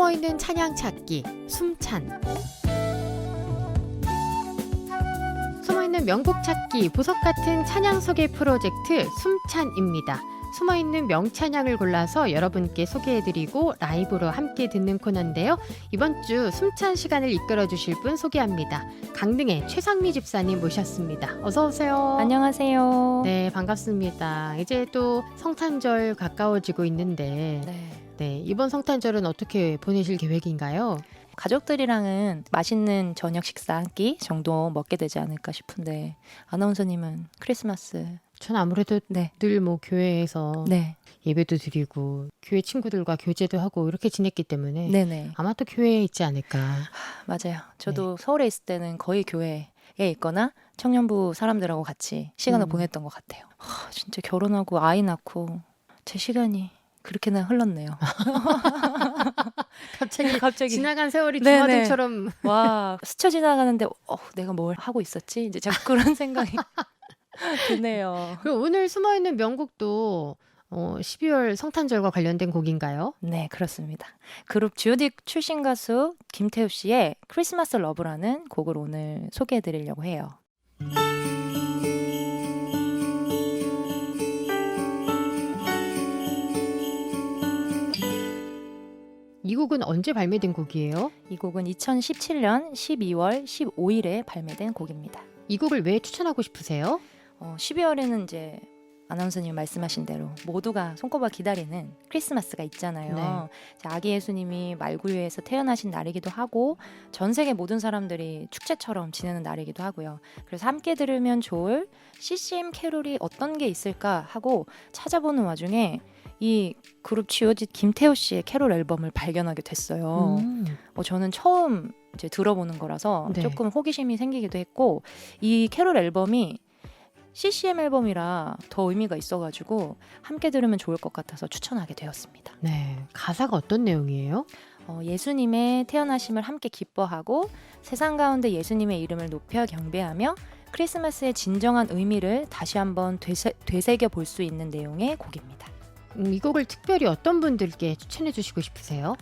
숨어있는 찬양 찾기, 숨찬. 숨어있는 명곡 찾기, 보석 같은 찬양 소개 프로젝트 숨찬입니다. 숨어있는 명찬양을 골라서 여러분께 소개해드리고 라이브로 함께 듣는 코너인데요. 이번 주 숨찬 시간을 이끌어주실 분 소개합니다. 강릉의 최상미 집사님 모셨습니다. 어서 오세요. 안녕하세요. 네, 반갑습니다. 이제 또 성탄절 가까워지고 있는데 네, 이번 성탄절은 어떻게 보내실 계획인가요? 가족들이랑은 맛있는 저녁 식사 한 끼 정도 먹게 되지 않을까 싶은데 아나운서님은 크리스마스 전 아무래도 네. 늘 뭐 교회에서 네. 예배도 드리고 교회 친구들과 교제도 하고 이렇게 지냈기 때문에 네네. 아마 또 교회에 있지 않을까. 맞아요. 저도 서울에 있을 때는 거의 교회에 있거나 청년부 사람들하고 같이 시간을 보냈던 것 같아요. 진짜 결혼하고 아이 낳고 제 시간이 그렇게나 흘렀네요. 갑자기 지나간 세월이 네네. 주마등처럼. 와, 스쳐 지나가는데 내가 뭘 하고 있었지? 이제 자꾸 그런 생각이 드네요. 그리고 오늘 숨어있는 명곡도 12월 성탄절과 관련된 곡인가요? 네, 그렇습니다. 그룹 G.O.D 출신 가수 김태우 씨의 크리스마스 러브라는 곡을 오늘 소개해 드리려고 해요. 이 곡은 언제 발매된 곡이에요? 이 곡은 2017년 12월 15일에 발매된 곡입니다. 이 곡을 왜 추천하고 싶으세요? 12월에는 이제 아나운서님 말씀하신 대로 모두가 손꼽아 기다리는 크리스마스가 있잖아요. 아기 예수님이 말구유에서 태어나신 날이기도 하고 전 세계 모든 사람들이 축제처럼 지내는 날이기도 하고요. 그래서 함께 들으면 좋을 CCM 캐롤이 어떤 게 있을까 하고 찾아보는 와중에 이 그룹 G.O.D 김태우 씨의 캐롤 앨범을 발견하게 됐어요. 저는 처음 이제 들어보는 거라서 네. 조금 호기심이 생기기도 했고 이 캐롤 앨범이 CCM 앨범이라 더 의미가 있어가지고 함께 들으면 좋을 것 같아서 추천하게 되었습니다. 네, 가사가 어떤 내용이에요? 예수님의 태어나심을 함께 기뻐하고 세상 가운데 예수님의 이름을 높여 경배하며 크리스마스의 진정한 의미를 다시 한번 되새겨 볼 수 있는 내용의 곡입니다. 이 곡을 특별히 어떤 분들께 추천해 주시고 싶으세요?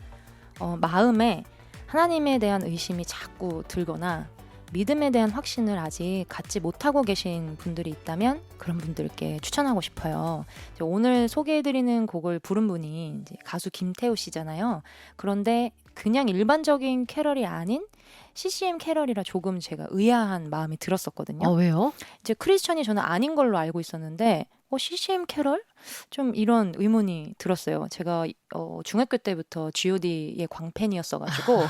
마음에 하나님에 대한 의심이 자꾸 들거나 믿음에 대한 확신을 아직 갖지 못하고 계신 분들이 있다면 그런 분들께 추천하고 싶어요. 오늘 소개해드리는 곡을 부른 분이 이제 가수 김태우 씨잖아요. 그런데 그냥 일반적인 캐럴이 아닌 CCM 캐럴이라 조금 제가 의아한 마음이 들었었거든요. 왜요? 이제 크리스천이 저는 아닌 걸로 알고 있었는데 CCM 캐럴? 좀 이런 의문이 들었어요. 제가 중학교 때부터 G.O.D의 광팬이었어가지고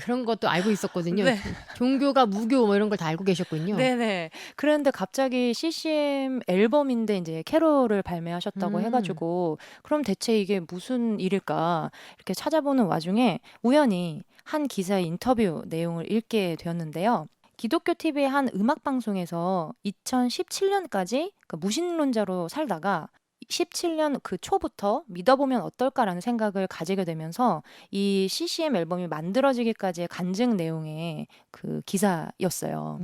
그런 것도 알고 있었거든요. 네. 종교가 무교 뭐 이런 걸 다 알고 계셨군요. 네네. 그런데 갑자기 CCM 앨범인데 이제 캐롤을 발매하셨다고 해가지고 그럼 대체 이게 무슨 일일까 이렇게 찾아보는 와중에 우연히 한 기사의 인터뷰 내용을 읽게 되었는데요. 기독교 TV의 한 음악 방송에서 2017년까지 무신론자로 살다가 17년 그 초부터 믿어보면 어떨까라는 생각을 가지게 되면서 이 CCM 앨범이 만들어지기까지의 간증 내용의 그 기사였어요.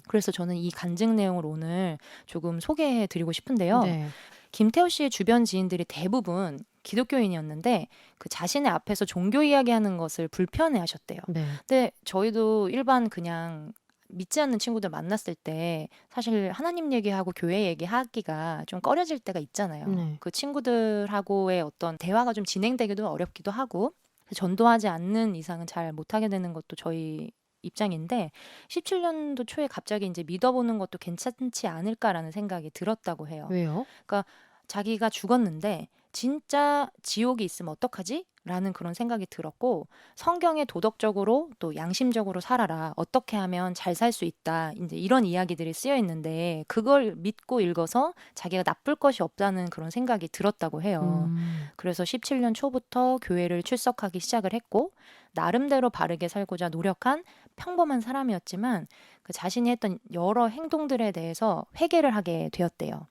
그래서 저는 이 간증 내용을 오늘 조금 소개해 드리고 싶은데요. 네. 김태우 씨의 주변 지인들이 대부분 기독교인이었는데 그 자신의 앞에서 종교 이야기하는 것을 불편해 하셨대요. 네. 근데 저희도 일반 그냥 믿지 않는 친구들 만났을 때 사실 하나님 얘기하고 교회 얘기하기가 좀 꺼려질 때가 있잖아요. 네. 그 친구들하고의 어떤 대화가 좀 진행되기도 어렵기도 하고 전도하지 않는 이상은 잘 못하게 되는 것도 저희 입장인데 17년도 초에 갑자기 이제 믿어보는 것도 괜찮지 않을까라는 생각이 들었다고 해요. 왜요? 그러니까 자기가 죽었는데 진짜 지옥이 있으면 어떡하지? 라는 그런 생각이 들었고 성경에 도덕적으로 또 양심적으로 살아라. 어떻게 하면 잘 살 수 있다. 이제 이런 이야기들이 쓰여 있는데 그걸 믿고 읽어서 자기가 나쁠 것이 없다는 그런 생각이 들었다고 해요. 그래서 17년 초부터 교회를 출석하기 시작을 했고 나름대로 바르게 살고자 노력한 평범한 사람이었지만 그 자신이 했던 여러 행동들에 대해서 회개를 하게 되었대요.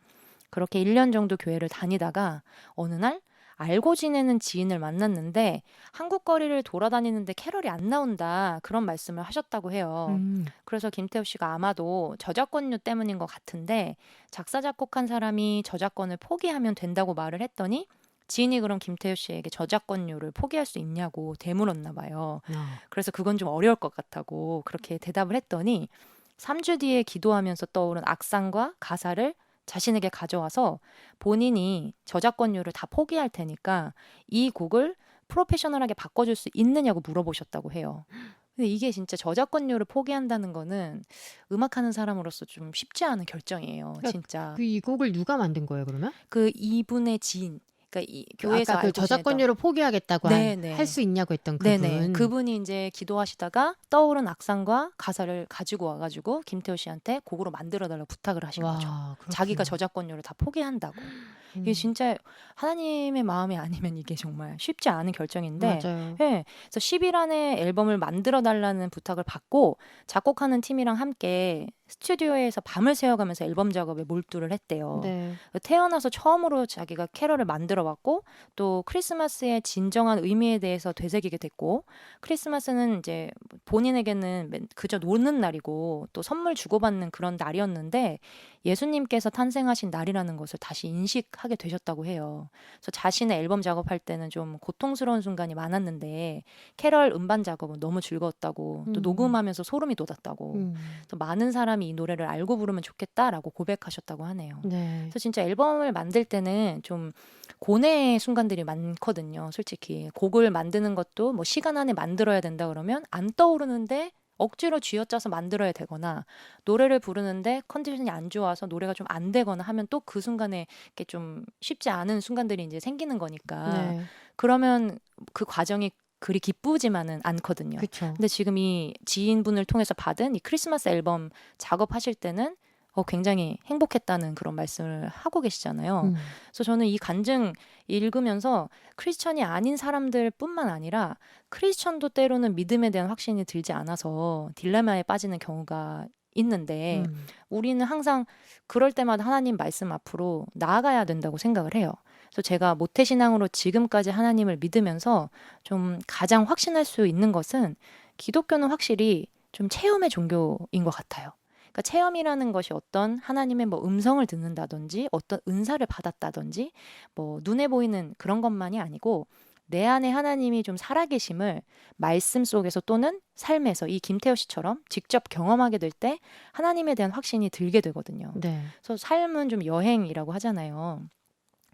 그렇게 1년 정도 교회를 다니다가 어느 날 알고 지내는 지인을 만났는데 한국 거리를 돌아다니는데 캐럴이 안 나온다 그런 말씀을 하셨다고 해요. 그래서 김태우 씨가 아마도 저작권료 때문인 것 같은데 작사 작곡한 사람이 저작권을 포기하면 된다고 말을 했더니 지인이 그럼 김태우 씨에게 저작권료를 포기할 수 있냐고 되물었나 봐요. 그래서 그건 좀 어려울 것 같다고 그렇게 대답을 했더니 3주 뒤에 기도하면서 떠오른 악상과 가사를 자신에게 가져와서 본인이 저작권료를 다 포기할 테니까 이 곡을 프로페셔널하게 바꿔줄 수 있느냐고 물어보셨다고 해요. 근데 이게 진짜 저작권료를 포기한다는 거는 음악하는 사람으로서 좀 쉽지 않은 결정이에요. 그러니까 진짜. 이 곡을 누가 만든 거예요, 그러면? 그 이분의 지인, 그러니까 이 교회에서 아까 그 알고 지내던 저작권료를 포기하겠다고 네네. 할 수 있냐고 했던 네네. 그분. 그분이 이제 기도하시다가 떠오른 악상과 가사를 가지고 와가지고 김태우 씨한테 곡으로 만들어달라고 부탁을 하신 거죠. 와, 자기가 그렇구나. 저작권료를 다 포기한다고. 이게 음, 진짜 하나님의 마음이 아니면 이게 정말 쉽지 않은 결정인데, 맞아요. 예. 그래서 10일 안에 앨범을 만들어 달라는 부탁을 받고 작곡하는 팀이랑 함께 스튜디오에서 밤을 새워가면서 앨범 작업에 몰두를 했대요. 네. 태어나서 처음으로 자기가 캐럴을 만들어 왔고 또 크리스마스의 진정한 의미에 대해서 되새기게 됐고 크리스마스는 이제 본인에게는 그저 노는 날이고 또 선물 주고받는 그런 날이었는데 예수님께서 탄생하신 날이라는 것을 다시 인식하게 되셨다고 해요. 그래서 자신의 앨범 작업할 때는 좀 고통스러운 순간이 많았는데 캐럴 음반 작업은 너무 즐거웠다고 또 녹음하면서 소름이 돋았다고 그래서 많은 사람이 이 노래를 알고 부르면 좋겠다라고 고백하셨다고 하네요. 네. 그래서 진짜 앨범을 만들 때는 좀 고뇌의 순간들이 많거든요. 솔직히 곡을 만드는 것도 뭐 시간 안에 만들어야 된다 그러면 안 떠오르는데 억지로 쥐어짜서 만들어야 되거나 노래를 부르는데 컨디션이 안 좋아서 노래가 좀 안 되거나 하면 또 그 순간에 이렇게 좀 쉽지 않은 순간들이 이제 생기는 거니까 네. 그러면 그 과정이 그리 기쁘지만은 않거든요. 그렇죠. 근데 지금 이 지인분을 통해서 받은 이 크리스마스 앨범 작업하실 때는 굉장히 행복했다는 그런 말씀을 하고 계시잖아요. 그래서 저는 이 간증 읽으면서 크리스천이 아닌 사람들뿐만 아니라 크리스천도 때로는 믿음에 대한 확신이 들지 않아서 딜레마에 빠지는 경우가 있는데 우리는 항상 그럴 때마다 하나님 말씀 앞으로 나아가야 된다고 생각을 해요. 그래서 제가 모태신앙으로 지금까지 하나님을 믿으면서 좀 가장 확신할 수 있는 것은 기독교는 확실히 좀 체험의 종교인 것 같아요. 그러니까 체험이라는 것이 어떤 하나님의 뭐 음성을 듣는다든지 어떤 은사를 받았다든지 뭐 눈에 보이는 그런 것만이 아니고 내 안에 하나님이 좀 살아계심을 말씀 속에서 또는 삶에서 이 김태호 씨처럼 직접 경험하게 될 때 하나님에 대한 확신이 들게 되거든요. 네. 그래서 삶은 좀 여행이라고 하잖아요.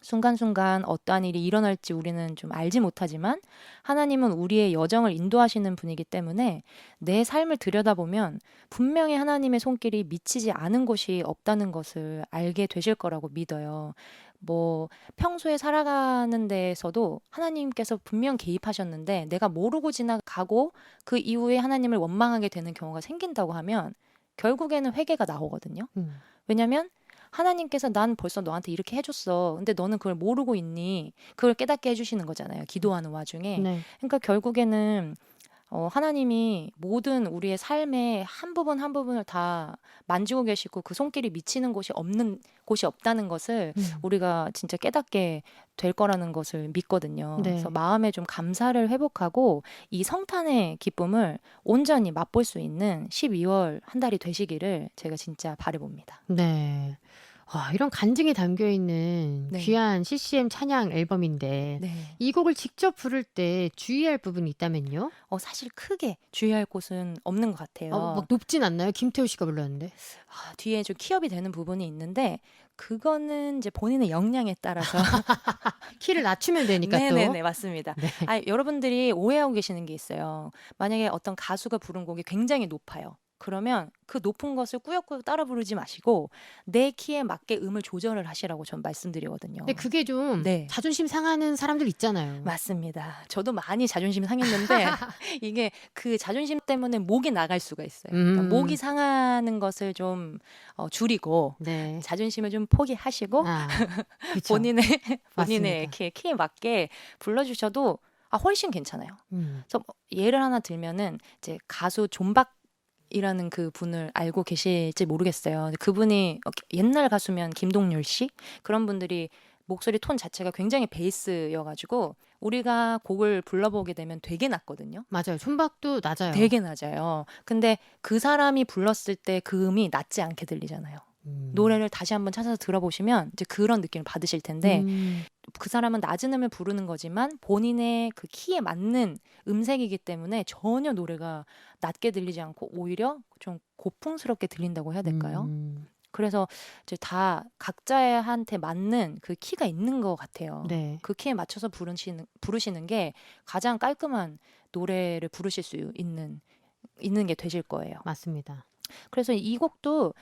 순간순간 어떠한 일이 일어날지 우리는 좀 알지 못하지만 하나님은 우리의 여정을 인도하시는 분이기 때문에 내 삶을 들여다보면 분명히 하나님의 손길이 미치지 않은 곳이 없다는 것을 알게 되실 거라고 믿어요. 뭐 평소에 살아가는 데에서도 하나님께서 분명 개입하셨는데 내가 모르고 지나가고 그 이후에 하나님을 원망하게 되는 경우가 생긴다고 하면 결국에는 회개가 나오거든요. 왜냐면 하나님께서 난 벌써 너한테 이렇게 해줬어. 근데 너는 그걸 모르고 있니? 그걸 깨닫게 해주시는 거잖아요. 기도하는 와중에. 네. 그러니까 결국에는 하나님이 모든 우리의 삶의 한 부분 한 부분을 다 만지고 계시고 그 손길이 미치는 곳이 없는 곳이 없다는 것을 우리가 진짜 깨닫게 될 거라는 것을 믿거든요. 네. 그래서 마음에 좀 감사를 회복하고 이 성탄의 기쁨을 온전히 맛볼 수 있는 12월 한 달이 되시기를 제가 진짜 바라봅니다. 네. 이런 간증이 담겨 있는 네. 귀한 CCM 찬양 앨범인데 네. 이 곡을 직접 부를 때 주의할 부분이 있다면요? 사실 크게 주의할 곳은 없는 것 같아요. 막 높진 않나요? 김태우 씨가 불렀는데. 뒤에 좀 키업이 되는 부분이 있는데 그거는 이제 본인의 역량에 따라서 키를 낮추면 되니까 또. 네네네 맞습니다. 네. 여러분들이 오해하고 계시는 게 있어요. 만약에 어떤 가수가 부른 곡이 굉장히 높아요. 그러면 그 높은 것을 꾸역꾸역 따라 부르지 마시고 내 키에 맞게 음을 조절을 하시라고 전 말씀드리거든요. 근데 그게 좀 네. 자존심 상하는 사람들 있잖아요. 맞습니다. 저도 많이 자존심 상했는데 이게 그 자존심 때문에 목이 나갈 수가 있어요. 그러니까 목이 상하는 것을 좀 줄이고 네. 자존심을 좀 포기하시고 그쵸. 본인의 맞습니다. 키에 맞게 불러주셔도 훨씬 괜찮아요. 그래서 예를 하나 들면은 이제 가수 존박이라는 그 분을 알고 계실지 모르겠어요. 근데 그분이 옛날 가수면 김동률 씨 그런 분들이 목소리 톤 자체가 굉장히 베이스여가지고 우리가 곡을 불러보게 되면 되게 낮거든요. 맞아요. 촌박도 낮아요. 되게 낮아요. 근데 그 사람이 불렀을 때 그 음이 낮지 않게 들리잖아요. 노래를 다시 한번 찾아서 들어보시면 이제 그런 느낌을 받으실 텐데 그 사람은 낮은 음을 부르는 거지만 본인의 그 키에 맞는 음색이기 때문에 전혀 노래가 낮게 들리지 않고 오히려 좀 고풍스럽게 들린다고 해야 될까요? 그래서 이제 다 각자한테 맞는 그 키가 있는 것 같아요. 네. 그 키에 맞춰서 부르시는 게 가장 깔끔한 노래를 부르실 수 있는 게 되실 거예요. 맞습니다. 그래서 이 곡도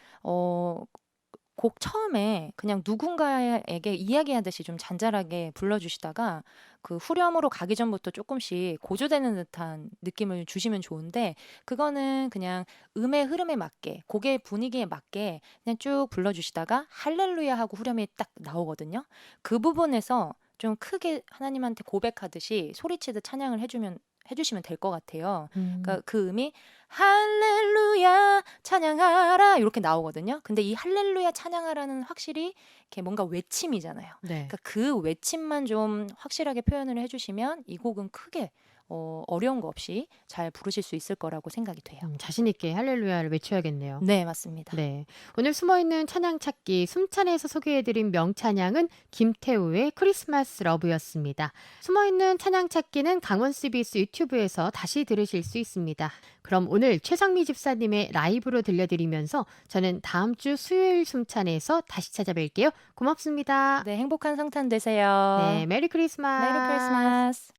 곡 처음에 그냥 누군가에게 이야기하듯이 좀 잔잔하게 불러주시다가 그 후렴으로 가기 전부터 조금씩 고조되는 듯한 느낌을 주시면 좋은데 그거는 그냥 음의 흐름에 맞게 곡의 분위기에 맞게 그냥 쭉 불러주시다가 할렐루야 하고 후렴이 딱 나오거든요. 그 부분에서 좀 크게 하나님한테 고백하듯이 소리치듯 찬양을 해주시면 될 것 같아요. 그러니까 그 음이 할렐루야 찬양하라 이렇게 나오거든요. 근데 이 할렐루야 찬양하라는 확실히 이렇게 뭔가 외침이잖아요. 네. 그러니까 그 외침만 좀 확실하게 표현을 해주시면 이 곡은 크게 어려운 거 없이 잘 부르실 수 있을 거라고 생각이 돼요. 자신 있게 할렐루야를 외쳐야겠네요. 네, 맞습니다. 네. 오늘 숨어있는 찬양 찾기 숨찬에서 소개해드린 명찬양은 김태우의 크리스마스 러브였습니다. 숨어있는 찬양 찾기는 강원 CBS 유튜브에서 다시 들으실 수 있습니다. 그럼 오늘 최성미 집사님의 라이브로 들려드리면서 저는 다음 주 수요일 숨찬에서 다시 찾아뵐게요. 고맙습니다. 네, 행복한 성탄 되세요. 네, 메리 크리스마스. 메리 크리스마스.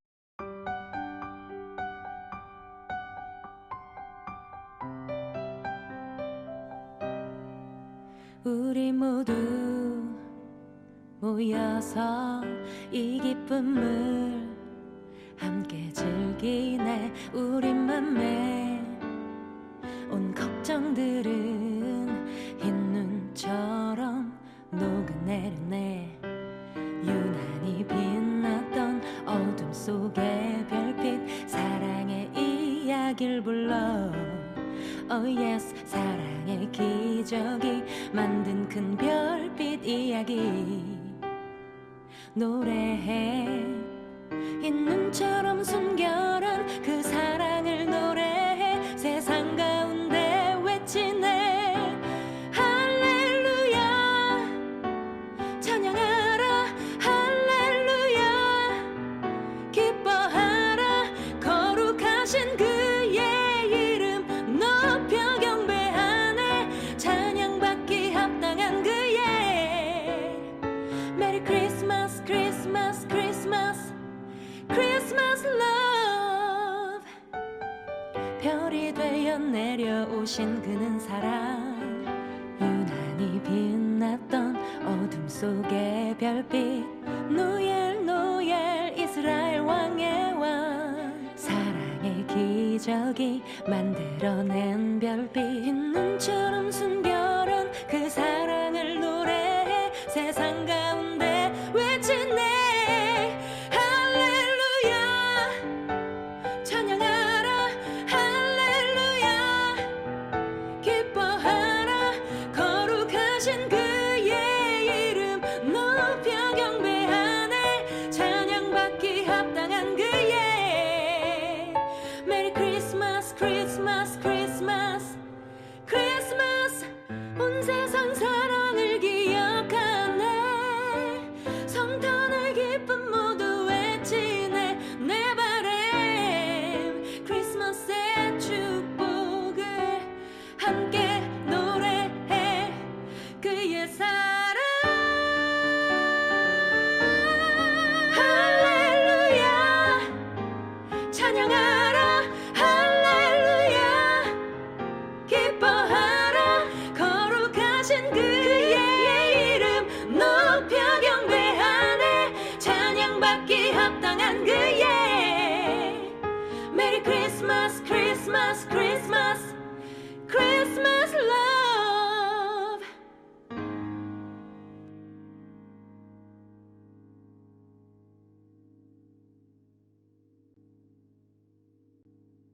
우리 모두 모여서 이 기쁨을 함께 즐기네. 우리 맘에 온 걱정들은 흰 눈처럼 녹아내리네. 유난히 빛났던 어둠 속의 별빛 사랑의 이야기를 불러. Oh yes, 사랑의 기적이 만든 큰 별빛 이야기 노래해. 흰 눈처럼 순결한 그 사랑을 노래해. 세상 가운데 외치네. 할렐루야 찬양하라. 할렐루야 기뻐하라. 거룩하신 그의 이름 높여 경배하네. 찬양받기 합당한 그의 메리 크리스마스 크리스마스 크리스마스 크리스마스 러브. 별이 되어 내려오신 그는 사랑. 유난히 빛났던 어둠 속의 별빛 노엘 노엘 이스라엘 왕의 왕. 사랑의 기적이 만들어낸 별빛. 흰 눈처럼 순결한 그 사랑을 노래해. 세상 가운데 외치네. 할렐루야 찬양하라. 할렐루야 기뻐하라. 거룩하신 그의 이름 높여 경배하네. 찬양받기 합당한 그의 메리 크리스마스 크리스마스 크리스마스 크리스마스. 온 세상 사랑을 기억하네. 성탄의 기쁨 모두 외치네. 내 바램 크리스마스의 축복을 함께 노래해. 그의 사랑. 할렐루야 찬양하라. 할렐루야 기뻐하라. 거룩하신 그의 이름 높여 경배하네. 찬양받기 합당한 그